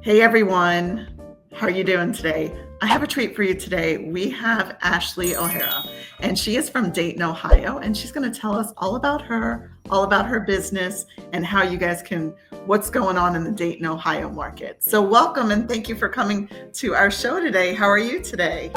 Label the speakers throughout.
Speaker 1: Hey everyone, how are you doing today? I have a treat for you today. We have Ashley O'Hara, and she is from Dayton, Ohio, and she's going to tell us all about her business, and how you guys what's going on in the Dayton, Ohio market. So welcome and thank you for coming to our show today. How are you today?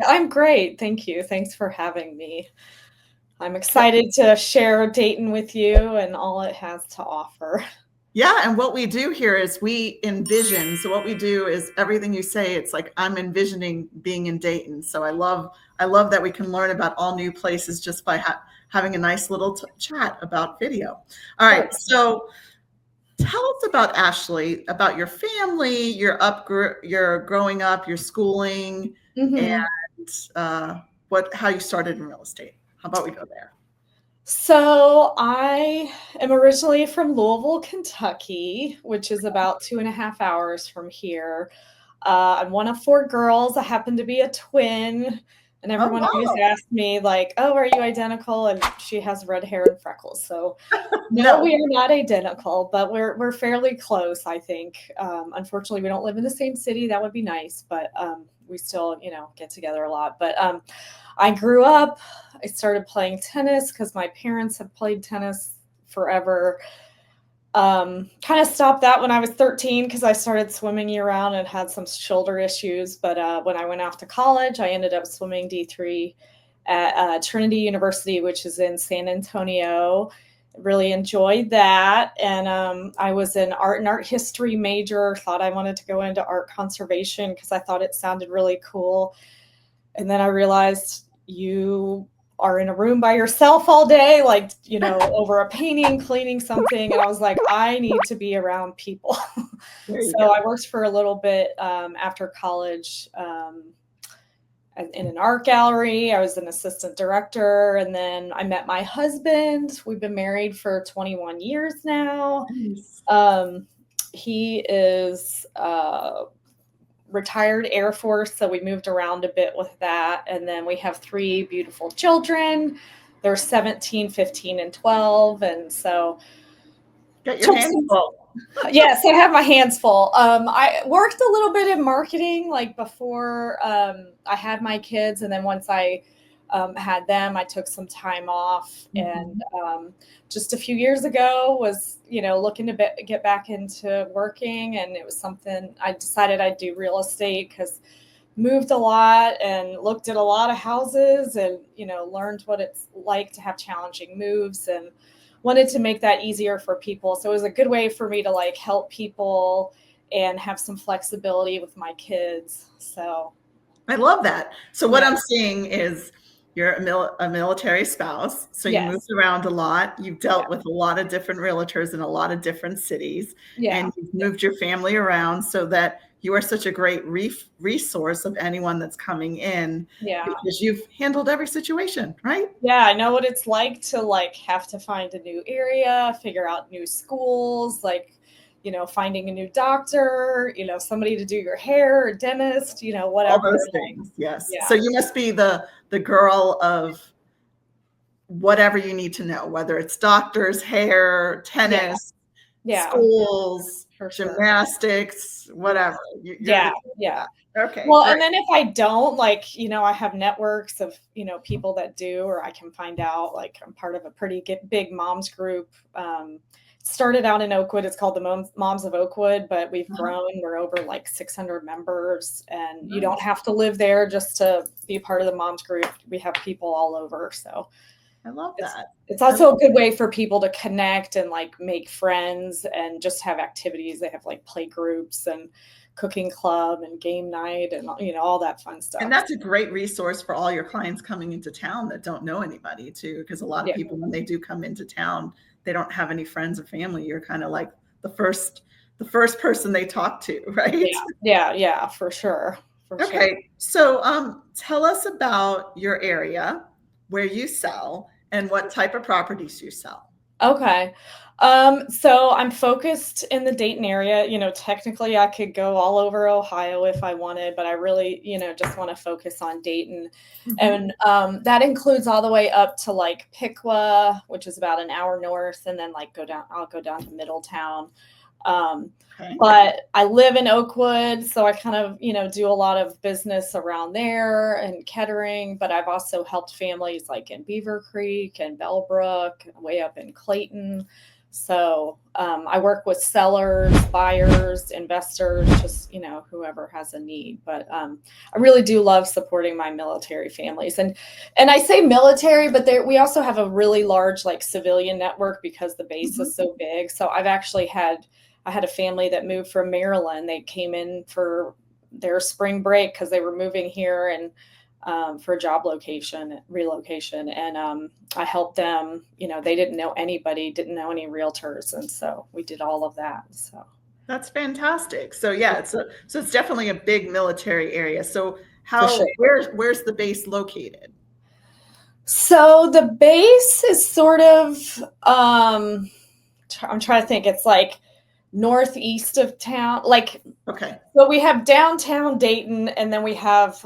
Speaker 2: I'm great. Thank you. Thanks for having me. I'm excited to share Dayton with you and all it has to offer.
Speaker 1: Yeah, and what we do here is we envision. So what we do is everything you say, it's like I'm envisioning being in Dayton. So I love that we can learn about all new places just by having a nice little chat about video. All right, so tell us about Ashley, about your family, your growing up, your schooling, and how you started in real estate. How about we go there?
Speaker 2: So I am originally from Louisville, Kentucky, which is about 2.5 hours from here. I'm one of four girls. I happen to be a twin. And
Speaker 1: Oh,
Speaker 2: everyone always
Speaker 1: wow.
Speaker 2: asks me, like, oh, are you identical? And she has red hair and freckles. So no,
Speaker 1: No.
Speaker 2: we are not identical, but we're fairly close, I think. Unfortunately, we don't live in the same city. That would be nice, but we still, get together a lot. But I grew up, I started playing tennis because my parents have played tennis forever. Kind of stopped that when I was 13 because I started swimming year round and had some shoulder issues. But when I went off to college, I ended up swimming D3 at Trinity University, which is in San Antonio. Really enjoyed that. And I was an art and art history major, thought I wanted to go into art conservation because I thought it sounded really cool. And then I realized you are in a room by yourself all day, like, over a painting, cleaning something. And I was like, I need to be around people. So I worked for a little bit after college in an art gallery. I was an assistant director. And then I met my husband. We've been married for 21 years now.
Speaker 1: Nice.
Speaker 2: He is retired Air Force, so we moved around a bit with that. And then we have three beautiful children. They're 17, 15, and 12. And so
Speaker 1: Get your hands full.
Speaker 2: Yes, I have my hands full. I worked a little bit in marketing, like before I had my kids. And then once I had them, I took some time off. And just a few years ago was, looking to get back into working. And it was something I decided I'd do real estate because moved a lot and looked at a lot of houses and, learned what it's like to have challenging moves and wanted to make that easier for people. So it was a good way for me to like help people and have some flexibility with my kids. So
Speaker 1: I love that. So what I'm seeing is you're a military spouse. So you moved around a lot. You've dealt with a lot of different realtors in a lot of different cities. And you've moved your family around so that you are such a great resource of anyone that's coming in. Because you've handled every situation, right?
Speaker 2: Yeah, I know what it's like to have to find a new area, figure out new schools, finding a new doctor, somebody to do your hair, a dentist, whatever.
Speaker 1: All those things, yes. Yeah. So you must be the girl of whatever you need to know, whether it's doctors, hair, tennis, schools, gymnastics, whatever.
Speaker 2: Yeah.
Speaker 1: Okay.
Speaker 2: Well, great. And then if I don't, I have networks of, people that do, or I can find out, I'm part of a pretty big moms group. Started out in Oakwood. It's called the Moms of Oakwood, but we've grown. We're over 600 members, and you don't have to live there just to be part of the moms group. We have people all over. So
Speaker 1: I love that.
Speaker 2: It's also a good way for people to connect and make friends and just have activities. They have play groups and cooking club and game night and all that fun stuff.
Speaker 1: And that's a great resource for all your clients coming into town that don't know anybody too, because a lot of people, when they do come into town, they don't have any friends or family. You're kind of like the first person they talk to, right?
Speaker 2: Yeah, for sure.
Speaker 1: Okay. So tell us about your area, where you sell, and what type of properties you sell.
Speaker 2: Okay. So I'm focused in the Dayton area. Technically I could go all over Ohio if I wanted, but I really, just want to focus on Dayton.
Speaker 1: Mhm.
Speaker 2: And that includes all the way up to like Piqua, which is about an hour north, and then like I'll go down to Middletown. Um,
Speaker 1: Okay.
Speaker 2: but I live in Oakwood, so I kind of, do a lot of business around there and Kettering, but I've also helped families like in Beavercreek and Bellbrook, way up in Clayton. So I work with sellers, buyers, investors, just, whoever has a need. But I really do love supporting my military families. And I say military, but we also have a really large like civilian network because the base
Speaker 1: Mhm.
Speaker 2: is so big. So I had a family that moved from Maryland. They came in for their spring break because they were moving here and for a job relocation. And I helped them. They didn't know anybody, didn't know any realtors. And so we did all of that. So
Speaker 1: That's fantastic. So yeah, it's definitely a big military area. So
Speaker 2: for sure.
Speaker 1: where's the base located?
Speaker 2: So the base is sort of, I'm trying to think, it's like northeast of town. Like,
Speaker 1: Okay.
Speaker 2: so we have downtown Dayton, and then we have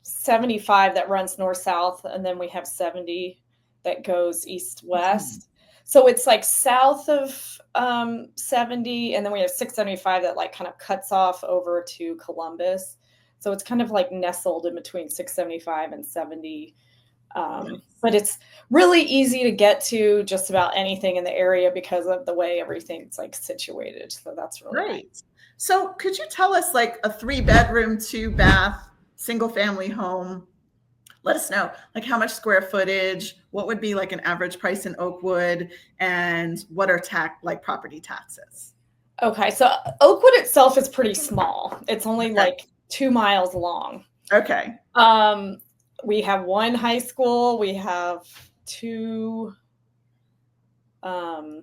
Speaker 2: 75 that runs north south, and then we have 70 that goes east
Speaker 1: Mhm.
Speaker 2: west. So it's like south of 70, and then we have 675 that like kind of cuts off over to Columbus. So it's kind of like nestled in between 675 and 70.
Speaker 1: Nice.
Speaker 2: But it's really easy to get to just about anything in the area because of the way everything's like situated. So that's really nice.
Speaker 1: Great. So could you tell us like a 3 bedroom, 2 bath, single family home? Let us know like how much square footage, what would be like an average price in Oakwood, and what are property taxes?
Speaker 2: Okay, so Oakwood itself is pretty small. It's only
Speaker 1: Okay.
Speaker 2: like 2 miles long.
Speaker 1: Okay.
Speaker 2: Um, we have one high school. We have two, um,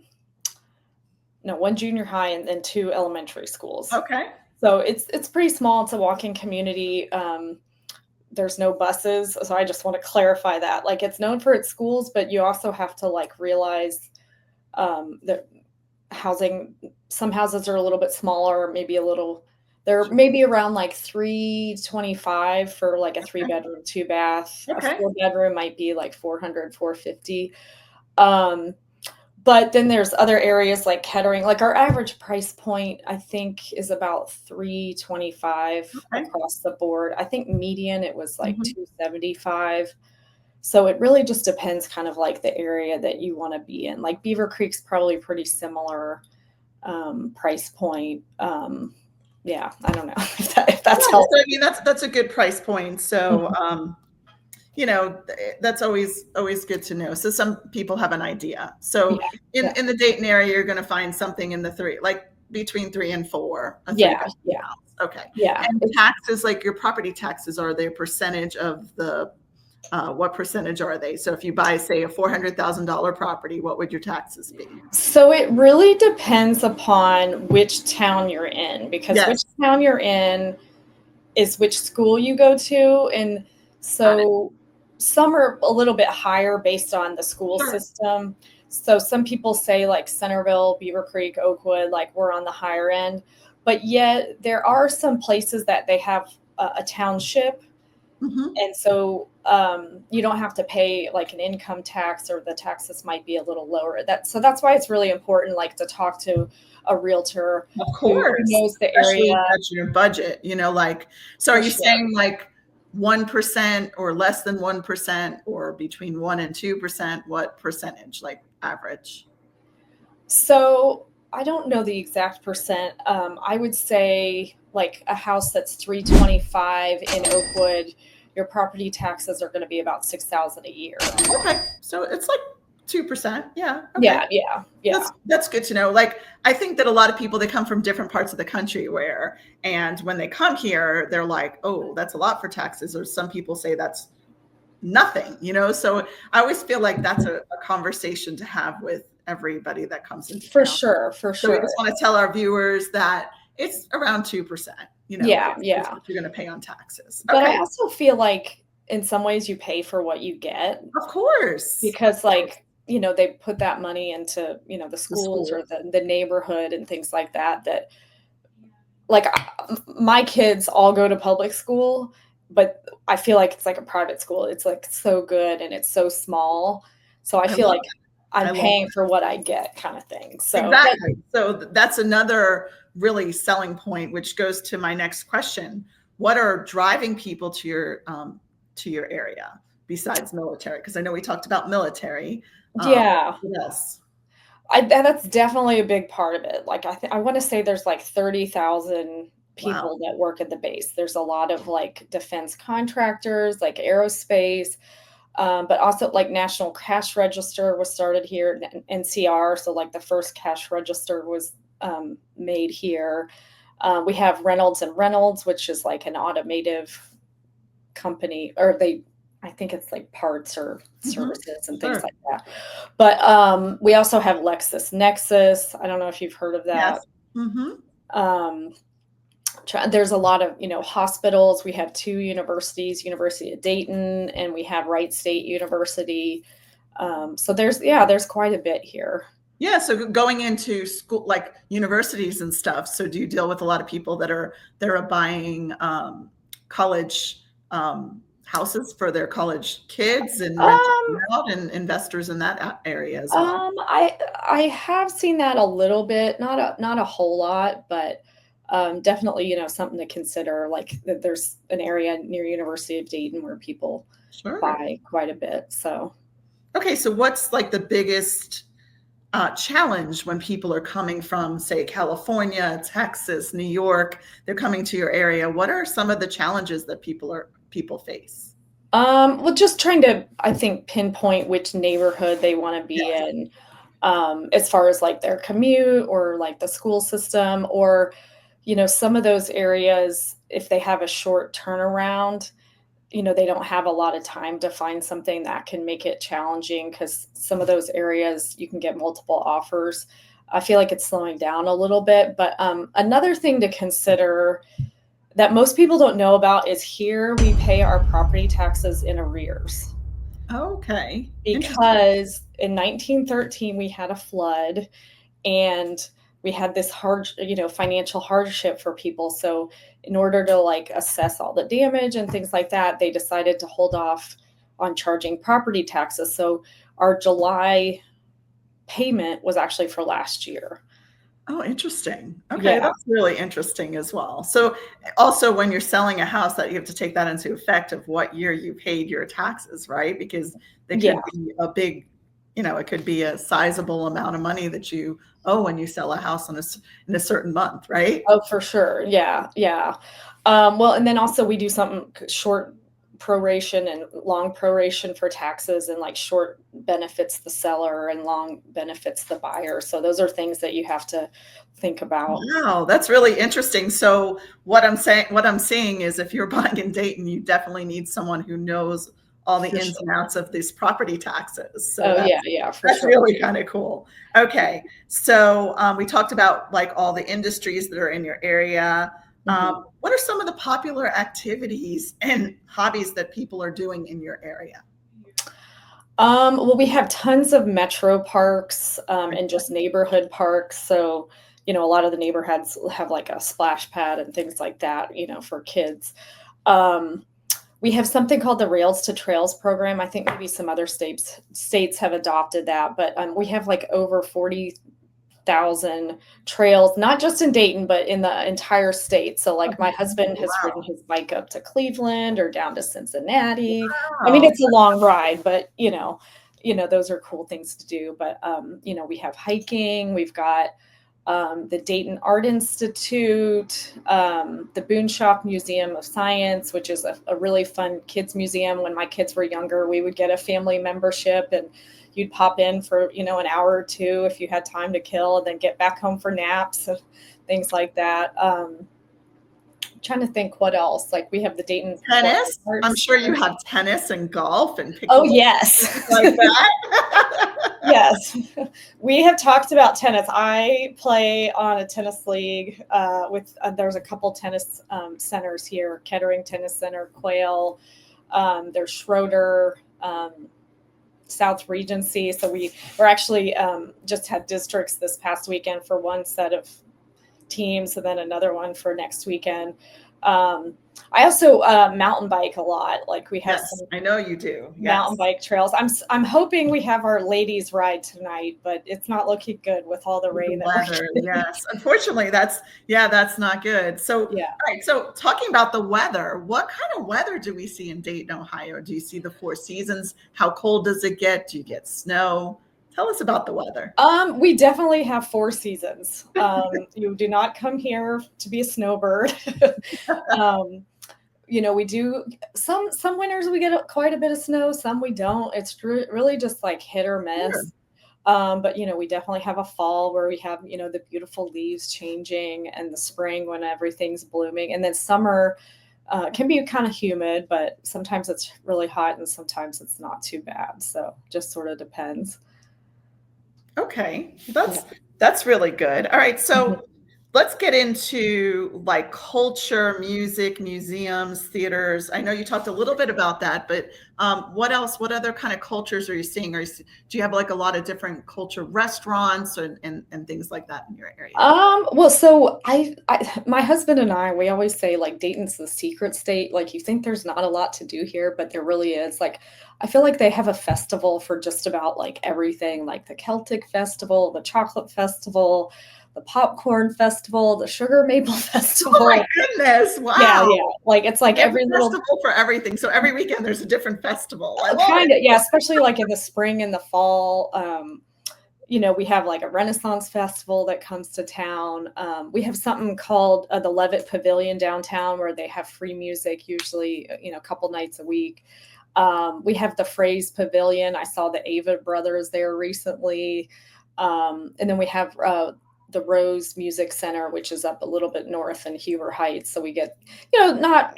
Speaker 2: no, one junior high and then two elementary schools.
Speaker 1: Okay.
Speaker 2: So it's pretty small. It's a walking community. There's no buses, so I just want to clarify that. Like it's known for its schools, but you also have to like realize that housing. Some houses are a little bit smaller, maybe a little. They're maybe around like 325 for like a three
Speaker 1: Okay.
Speaker 2: bedroom, 2 bath. A
Speaker 1: Okay.
Speaker 2: 4 bedroom might be like 400, 450. Um, but then there's other areas like Kettering. Like our average price point, I think, is about 325
Speaker 1: Okay.
Speaker 2: across the board. I think median it was like
Speaker 1: Mhm.
Speaker 2: 275. So it really just depends kind of like the area that you want to be in. Like Beaver Creek's probably pretty similar price point. Yeah, I don't know if
Speaker 1: Yeah,
Speaker 2: that's
Speaker 1: so
Speaker 2: helpful.
Speaker 1: I mean that's a good price point. So that's always good to know. So some people have an idea. So
Speaker 2: Yeah,
Speaker 1: in
Speaker 2: yeah,
Speaker 1: in the Dayton area, you're going to find something in the three, like between 3 and 4, a three
Speaker 2: yeah,
Speaker 1: bedroom
Speaker 2: yeah,
Speaker 1: house. Okay.
Speaker 2: yeah.
Speaker 1: And taxes, like your property taxes, are they a percentage of the what percentage are they? So if you buy, say, a $400,000 property, what would your taxes be?
Speaker 2: So it really depends upon which town you're in, because which
Speaker 1: Yes.
Speaker 2: town you're in is which school you go to. And
Speaker 1: Got it.
Speaker 2: so some are a little bit higher based on the school
Speaker 1: Sure.
Speaker 2: system. So some people say like Centerville, Beaver Creek, Oakwood, like we're on the higher end. But yet there are some places that they have a township,
Speaker 1: Hmm.
Speaker 2: and so you don't have to pay like an income tax, or the taxes might be a little lower. That's why it's really important like to talk to a realtor
Speaker 1: Of
Speaker 2: who
Speaker 1: course,
Speaker 2: knows the area.
Speaker 1: especially if that's your budget, like, so are
Speaker 2: For
Speaker 1: you
Speaker 2: sure.
Speaker 1: saying like 1% or less than 1% or between 1 and 2%? What percentage, like average?
Speaker 2: So I don't know the exact percent. I would say like a house that's 325 in Oakwood, your property taxes are going to be about 6,000 a year.
Speaker 1: Okay, so it's like 2%. Yeah, okay.
Speaker 2: Yeah, yeah, yeah.
Speaker 1: That's good to know. Like, I think that a lot of people, they come from different parts of the country and when they come here, they're like, oh, that's a lot for taxes. Or some people say that's nothing. So I always feel like that's a conversation to have with everybody that comes into
Speaker 2: For
Speaker 1: town.
Speaker 2: sure, for
Speaker 1: So we
Speaker 2: sure.
Speaker 1: just want to tell our viewers that it's around 2%,
Speaker 2: Yeah,
Speaker 1: is
Speaker 2: yeah.
Speaker 1: what you're going to pay on taxes.
Speaker 2: But I
Speaker 1: Okay.
Speaker 2: also feel like in some ways you pay for what you get,
Speaker 1: Of course.
Speaker 2: because
Speaker 1: Of course.
Speaker 2: like they put that money into, the
Speaker 1: The
Speaker 2: schools
Speaker 1: school.
Speaker 2: or the neighborhood and things like that, like my kids all go to public school, but I feel like it's like a private school. It's like so good and it's so small. So I
Speaker 1: I
Speaker 2: feel
Speaker 1: love
Speaker 2: like
Speaker 1: it.
Speaker 2: I'm
Speaker 1: I love
Speaker 2: paying for what I get kind of thing. So that,
Speaker 1: Exactly. So that's another really selling point, which goes to my next question. What are driving people to your area besides military? Because I know we talked about military.
Speaker 2: yeah,
Speaker 1: What else?
Speaker 2: that's definitely a big part of it. Like I want to say there's like 30,000
Speaker 1: Wow.
Speaker 2: people that work at the base. There's a lot of like defense contractors, like aerospace, but also like National Cash Register was started here, NCR. So like the first cash register was made here. We have Reynolds and Reynolds, which is like an automotive company, or I think it's like parts or
Speaker 1: Hmm.
Speaker 2: services and things
Speaker 1: Sure.
Speaker 2: like that. But we also have LexisNexis. I don't know if you've heard of that.
Speaker 1: Yes. Hmm.
Speaker 2: Um, there's a lot of, hospitals. We have two universities, University of Dayton, and we have Wright State University. So there's quite a bit here.
Speaker 1: Yeah. So going into school, like universities and stuff. So do you deal with a lot of people that are buying college houses for their college kids and renting them
Speaker 2: Um,
Speaker 1: out, and investors in that area as well?
Speaker 2: I have seen that a little bit, not a whole lot, but definitely, something to consider. Like there's an area near University of Dayton where people
Speaker 1: Sure.
Speaker 2: buy quite a bit. So
Speaker 1: Okay. So what's like the biggest challenge when people are coming from, say, California, Texas, New York? They're coming to your area. What are some of the challenges that people face?
Speaker 2: well, just trying to, I think, pinpoint which neighborhood they want to be
Speaker 1: Yes.
Speaker 2: in, as far as like their commute or like the school system, or, some of those areas, if they have a short turnaround, they don't have a lot of time to find something that can make it challenging, because some of those areas you can get multiple offers. I feel like it's slowing down a little bit. But another thing to consider that most people don't know about is here we pay our property taxes in arrears,
Speaker 1: Okay. Interesting.
Speaker 2: because in 1913 we had a flood, and we had this financial hardship for people. So in order to like assess all the damage and things like that, they decided to hold off on charging property taxes. So our July payment was actually for last year.
Speaker 1: Oh, interesting. Okay,
Speaker 2: Yeah.
Speaker 1: that's really interesting as well. So also when you're selling a house, that you have to take that into effect of what year you paid your taxes, right? Because they
Speaker 2: Yeah.
Speaker 1: could be a big, it could be a sizable amount of money that you owe when you sell a house in a certain month, right?
Speaker 2: Oh, for sure. Yeah. Yeah. Well, and then also we do something short proration and long proration for taxes, and like short benefits the seller and long benefits the buyer. So those are things that you have to think about.
Speaker 1: Wow, that's really interesting. So what I'm seeing is if you're buying in Dayton, you definitely need someone who knows all the
Speaker 2: For
Speaker 1: ins
Speaker 2: sure.
Speaker 1: and outs of these property taxes. So
Speaker 2: Oh yeah, yeah, for
Speaker 1: that's
Speaker 2: sure.
Speaker 1: really kind of cool. Okay, so we talked about like all the industries that are in your area.
Speaker 2: Mhm.
Speaker 1: What are some of the popular activities and hobbies that people are doing in your area?
Speaker 2: Well, we have tons of metro parks, and just neighborhood parks. So, a lot of the neighborhoods have like a splash pad and things like that, for kids. Um, we have something called the Rails to Trails program. I think maybe some other states have adopted that, but we have like over 40,000 trails, not just in Dayton, but in the entire state. So like my husband has ridden his bike up to Cleveland or down to Cincinnati. I mean,
Speaker 1: Wow.
Speaker 2: it's a long ride, but those are cool things to do. But we have hiking, we've got the Dayton Art Institute, the Boonshock Museum of Science, which is a really fun kids museum. When my kids were younger, we would get a family membership, and you'd pop in for, an hour or two if you had time to kill, and then get back home for naps and things like that. I'm trying to think what else. Like we have the Dayton Performing
Speaker 1: Tennis? I'm
Speaker 2: Arts
Speaker 1: sure you
Speaker 2: Center.
Speaker 1: have tennis and golf and
Speaker 2: Oh,
Speaker 1: pickleball, things
Speaker 2: yes.
Speaker 1: like that.
Speaker 2: Yes, we have talked about tennis. I play on a tennis league with there's a couple tennis centers here: Kettering Tennis Center, Quail. There's Schroeder. South Regency. So we're actually just had districts this past weekend for one set of teams, and then another one for next weekend. I also mountain bike a lot. Like we have some
Speaker 1: I know you do.
Speaker 2: mountain bike trails. I'm hoping we have our ladies ride tonight, but it's not looking good with all the rain that
Speaker 1: weather.
Speaker 2: we're getting.
Speaker 1: Yes, unfortunately, that's not good. So,
Speaker 2: Yeah.
Speaker 1: all right. So, talking about the weather, what kind of weather do we see in Dayton, Ohio? Do you see the four seasons? How cold does it get? Do you get snow? Tell us about the weather.
Speaker 2: We definitely have four seasons. You do not come here to be a snowbird. We do some winters we get quite a bit of snow, some we don't. It's really just like hit or miss.
Speaker 1: Sure.
Speaker 2: But we definitely have a fall where we have the beautiful leaves changing, and the spring when everything's blooming, and then summer can be kind of humid, but sometimes it's really hot and sometimes it's not too bad. So just sort of depends.
Speaker 1: Okay, that's really good. All right, so let's get into like culture, music, museums, theaters. I know you talked a little bit about that, but what else? What other kind of cultures are you seeing? Do you have like a lot of different culture restaurants and things like that in your area?
Speaker 2: Well, so my husband and I, we always say like Dayton's the secret state. Like you think there's not a lot to do here, but there really is. Like I feel like they have a festival for just about like everything, like the Celtic Festival, the Chocolate Festival, the Popcorn Festival, the Sugar Maple Festival.
Speaker 1: Oh my goodness! Wow.
Speaker 2: Yeah. Like it's like every
Speaker 1: festival for everything. So every weekend there's a different festival.
Speaker 2: Kind of, yeah, especially like in the spring and the fall. We have like a Renaissance festival that comes to town. We have something called the Levitt Pavilion downtown where they have free music, usually, a couple nights a week. We have the Phrase Pavilion. I saw the Ava Brothers there recently. And then we have the Rose Music Center, which is up a little bit north in Huber Heights. So we get, not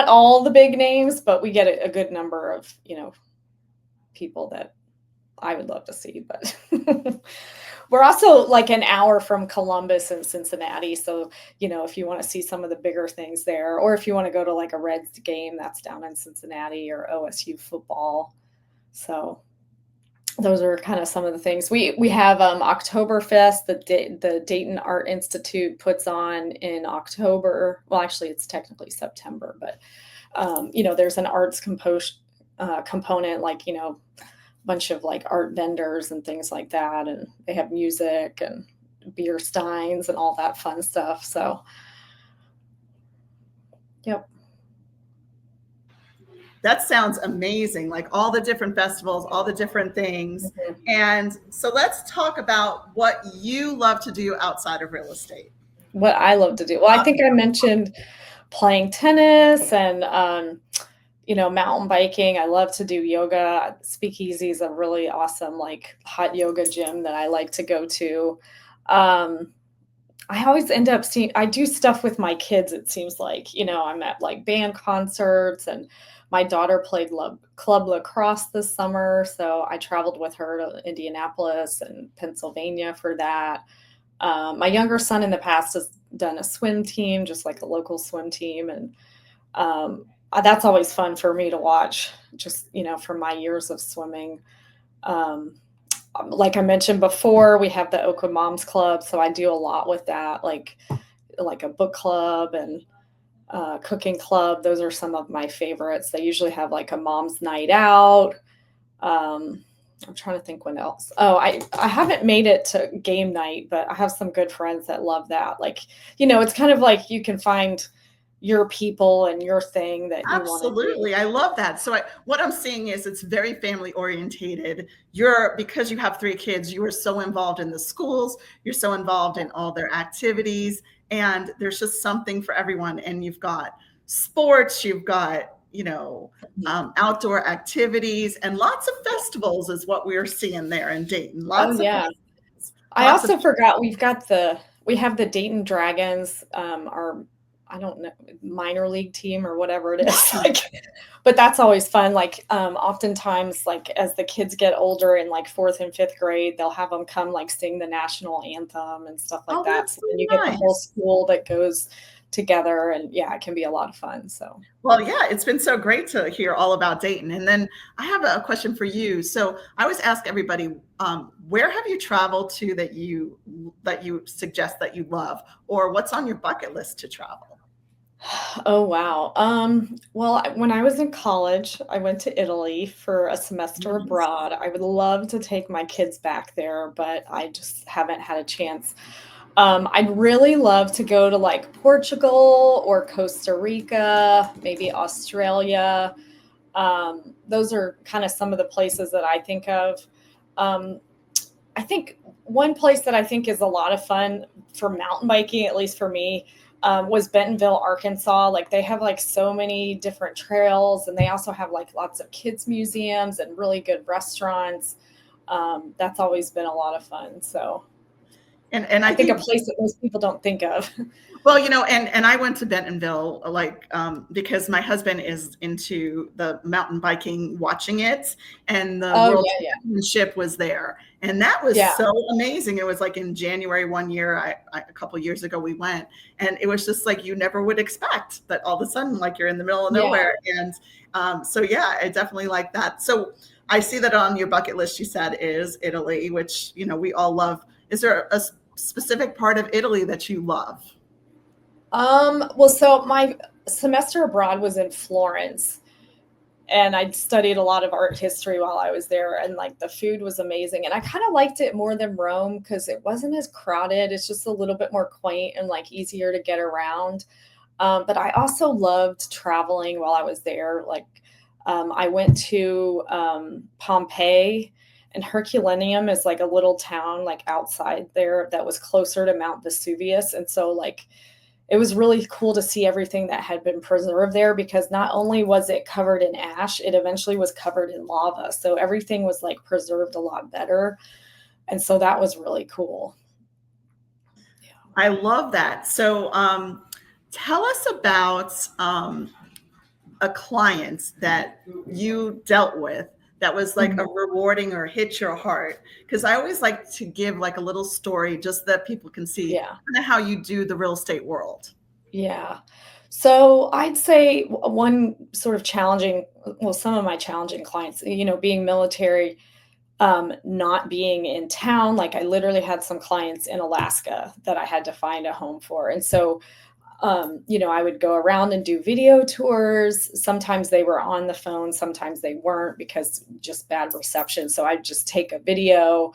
Speaker 2: all the big names, but we get a good number of, people that I would love to see. But we're also like an hour from Columbus and Cincinnati. So, if you want to see some of the bigger things there, or if you want to go to like a Reds game, that's down in Cincinnati, or OSU football. So those are kind of some of the things. We have Oktoberfest that the Dayton Art Institute puts on in October. Well, actually, it's technically September, but there's an arts component, like a bunch of like art vendors and things like that, and they have music and beer steins and all that fun stuff. So, yep.
Speaker 1: That sounds amazing. Like all the different festivals, all the different things. Mm-hmm. And so let's talk about what you love to do outside of real estate.
Speaker 2: What I love to do. Well, I think I mentioned playing tennis and, mountain biking. I love to do yoga. Speakeasy is a really awesome, like hot yoga gym that I like to go to. I always end up I do stuff with my kids. It seems like, I'm at like band concerts, and my daughter played club lacrosse this summer. So I traveled with her to Indianapolis and Pennsylvania for that. My younger son in the past has done a swim team, just like a local swim team. And that's always fun for me to watch, just, from my years of swimming. Like I mentioned before, we have the Oakwood Moms Club. So I do a lot with that, like a book club and cooking club. Those are some of my favorites. They usually have like a mom's night out. I'm trying to think when else. Oh, I haven't made it to game night, but I have some good friends that love that. Like, it's kind of like you can find your people and your thing that you want to do.
Speaker 1: Absolutely. I love that. So what I'm seeing is it's very family orientated. Because you have 3 kids, you are so involved in the schools, you're so involved in all their activities, and there's just something for everyone. And you've got sports, you've got, outdoor activities, and lots of festivals is what we're seeing there in Dayton. Lots
Speaker 2: yeah. I also forgot we have the Dayton Dragons, our, I don't know, minor league team or whatever it is. But that's always fun. Like, oftentimes, like as the kids get older in like 4th and 5th grade, they'll have them come like sing the national anthem and stuff like that. So then you get the whole school that goes together. And yeah, it can be a lot of fun. So.
Speaker 1: Well, yeah, it's been so great to hear all about Dayton. And then I have a question for you. So I always ask everybody, where have you traveled to that you suggest that you love, or what's on your bucket list to travel?
Speaker 2: Oh, wow. Well, when I was in college, I went to Italy for a semester
Speaker 1: Nice.
Speaker 2: abroad. I would love to take my kids back there, but I just haven't had a chance. I'd really love to go to like Portugal or Costa Rica, maybe Australia. Those are kind of some of the places that I think of. Um, I think one place that I think is a lot of fun for mountain biking, at least for me, was Bentonville, Arkansas. Like they have like so many different trails, and they also have like lots of kids museums and really good restaurants. That's always been a lot of fun. So
Speaker 1: And
Speaker 2: I
Speaker 1: I
Speaker 2: think a
Speaker 1: think,
Speaker 2: place that most people don't think of.
Speaker 1: well, and I went to Bentonville, like, because my husband is into the mountain biking, watching it, and the
Speaker 2: Oh
Speaker 1: world
Speaker 2: yeah, yeah,
Speaker 1: championship was there, and that was
Speaker 2: yeah,
Speaker 1: so amazing. It was like in January one year, a couple years ago we went, and it was just like you never would expect that all of a sudden, like you're in the middle of
Speaker 2: yeah.
Speaker 1: nowhere, and so yeah, I definitely like that. So I see that on your bucket list, you said is Italy, which we all love. Is there a specific part of Italy that you love?
Speaker 2: Well, so my semester abroad was in Florence, and I studied a lot of art history while I was there, and like the food was amazing, and I kind of liked it more than Rome because it wasn't as crowded. It's just a little bit more quaint and like easier to get around. But I also loved traveling while I was there. Like I went to Pompeii, and Herculaneum is like a little town like outside there that was closer to Mount Vesuvius, and so like it was really cool to see everything that had been preserved there, because not only was it covered in ash, it eventually was covered in lava. So everything was like preserved a lot better. And so that was really cool.
Speaker 1: I love that. So, tell us about a client that you dealt with that was like a
Speaker 2: Mhm.
Speaker 1: rewarding or hit your heart. Because I always like to give like a little story just that people can see
Speaker 2: Yeah.
Speaker 1: kind of how you do the real estate world.
Speaker 2: Yeah. So I'd say one sort of challenging, well, some of my challenging clients, being military, not being in town, like I literally had some clients in Alaska that I had to find a home for. And so I would go around and do video tours. Sometimes they were on the phone, sometimes they weren't because just bad reception. So I'd just take a video.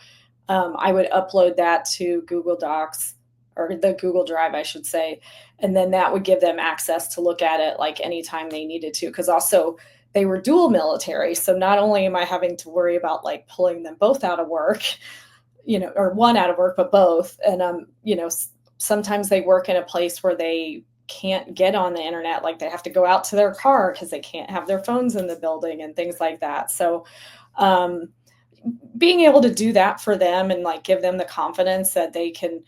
Speaker 2: I would upload that to Google Docs, or the Google Drive, I should say. And then that would give them access to look at it like anytime they needed to. Because also, they were dual military. So not only am I having to worry about like pulling them both out of work, or one out of work, but both. And sometimes they work in a place where they can't get on the internet, like they have to go out to their car because they can't have their phones in the building and things like that. So um, being able to do that for them and like give them the confidence that they can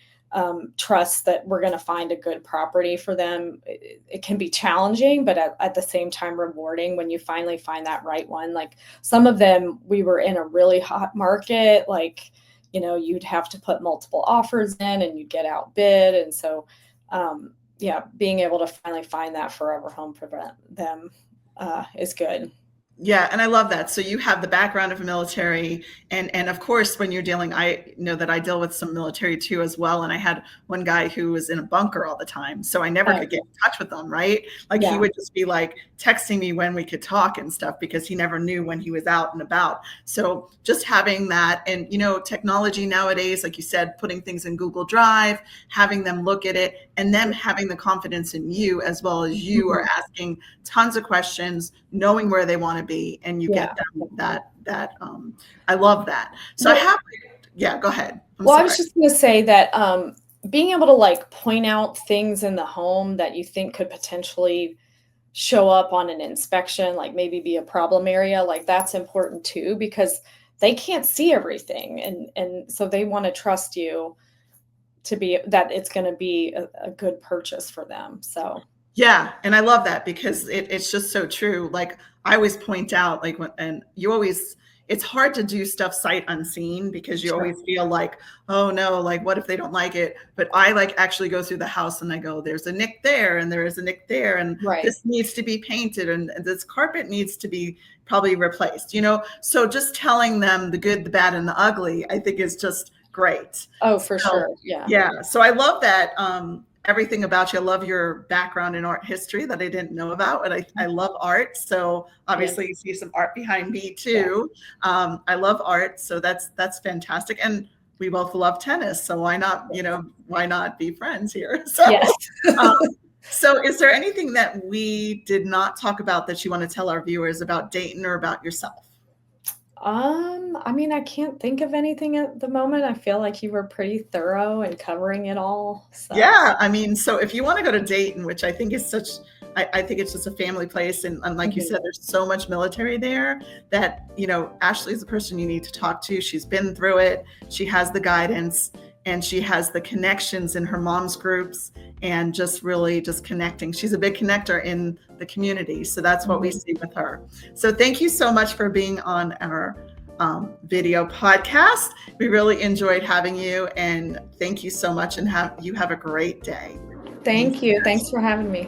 Speaker 2: trust that we're going to find a good property for them, it can be challenging, but at the same time rewarding when you finally find that right one. Like some of them, we were in a really hot market, like you'd have to put multiple offers in and you'd get outbid. And so, yeah, being able to finally find that forever home for them is good.
Speaker 1: Yeah, and I love that. So you have the background of a military, and of course, when you're dealing, I know that I deal with some military too as well. And I had one guy who was in a bunker all the time, so I never
Speaker 2: Oh,
Speaker 1: could get in touch with him. Right, like he
Speaker 2: yeah,
Speaker 1: would just be like texting me when we could talk and stuff because he never knew when he was out and about. So just having that, and technology nowadays, like you said, putting things in Google Drive, having them look at it, and them having the confidence in you as well as you are
Speaker 2: mhm,
Speaker 1: asking tons of questions, knowing where they want to be, and you
Speaker 2: yeah.
Speaker 1: get them that I love that. So I
Speaker 2: Well,
Speaker 1: have, yeah, go ahead. I'm
Speaker 2: Well, I was
Speaker 1: sorry.
Speaker 2: just going to say that being able to like point out things in the home that you think could potentially show up on an inspection, like maybe be a problem area, like that's important too, because they can't see everything, and so they want to trust you to be that it's going to be a good purchase for them. So
Speaker 1: Yeah, and I love that because it's just so true. Like I always point out, like when, and you always, it's hard to do stuff sight unseen because you
Speaker 2: Sure.
Speaker 1: always feel like, oh no, like what if they don't like it? But I like actually go through the house and I go, there's a nick there and there is a nick there, and
Speaker 2: Right.
Speaker 1: this needs to be painted and this carpet needs to be probably replaced, you know? So just telling them the good, the bad, and the ugly, I think is just great.
Speaker 2: Oh, for sure. Yeah.
Speaker 1: Yeah. So I love that. Everything about you. I love your background in art history that I didn't know about. And I love art. So obviously you see some art behind me too. I love art. So that's fantastic. And we both love tennis. So why not, why not be friends here? So,
Speaker 2: Yes.
Speaker 1: So is there anything that we did not talk about that you want to tell our viewers about Dayton or about yourself?
Speaker 2: I mean, I can't think of anything at the moment. I feel like you were pretty thorough in covering it all. So.
Speaker 1: Yeah, I mean, so if you want to go to Dayton, which I think is I think it's just a family place, and like you said, there's so much military there that, Ashley is the person you need to talk to. She's been through it. She has the guidance and she has the connections in her mom's groups and just really just connecting. She's a big connector in the community. So that's what we see with her. So thank you so much for being on our video podcast. We really enjoyed having you, and thank you so much, and you have a great day.
Speaker 2: Thank you. Thanks for having me.